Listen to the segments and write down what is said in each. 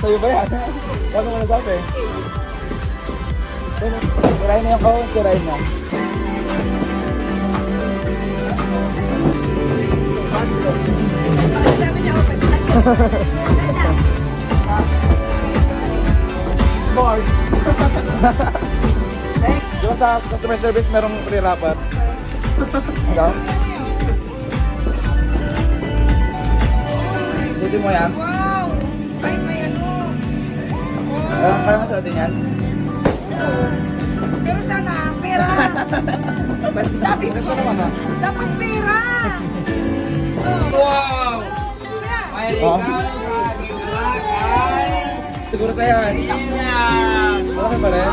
Sa'yo ba yan? Paano mo nasabi? Tirahin na yung kahon, tirahin na. Board! Di ba sa customer service merong free wrapper? Ikaw? Suti mo yan? Ay, may ano. Kaya mo suotin yan? Pero sana, pera. Sabi ko, dapat pera. Wow! Oh. Siguro sa'yo yan. Malaki pa rin?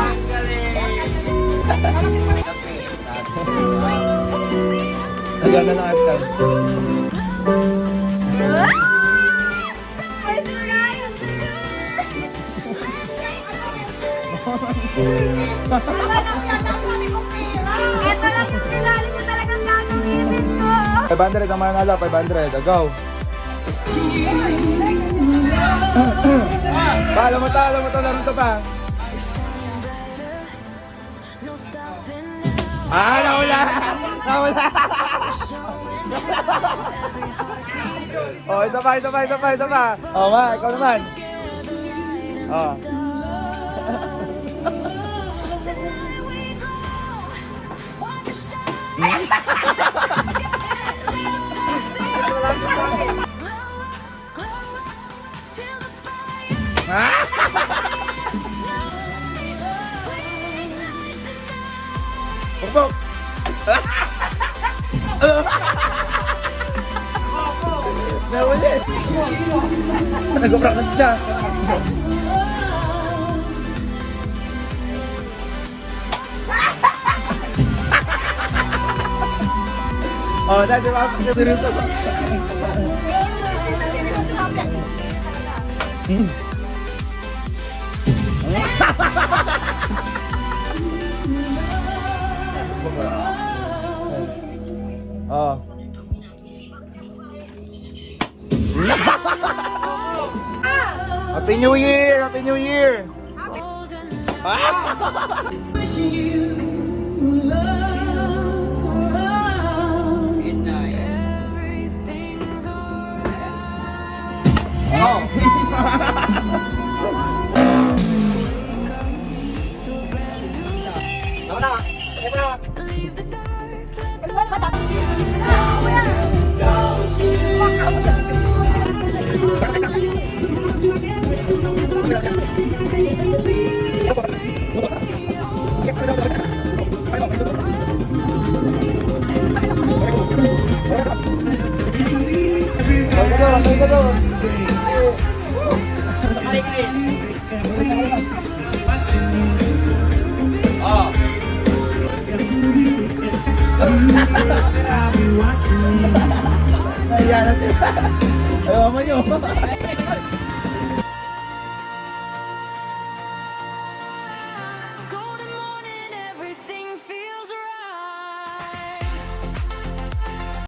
Naganda ng askan. Ito lang yung nilalim na talagang gagamitin ko. 500 ang mananalo, 500. Go! Alam mo to, laro to pa. Nawala! Nawala! Oh, isa pa. Oh, ma, ikaw naman. Oh. Pukpuk! Nawala! Nag-practice siya. Oh, dahil diba? Seryoso ba? Oh. Happy New Year! Happy New Year! Ayan natin. Ayaw mo nyo.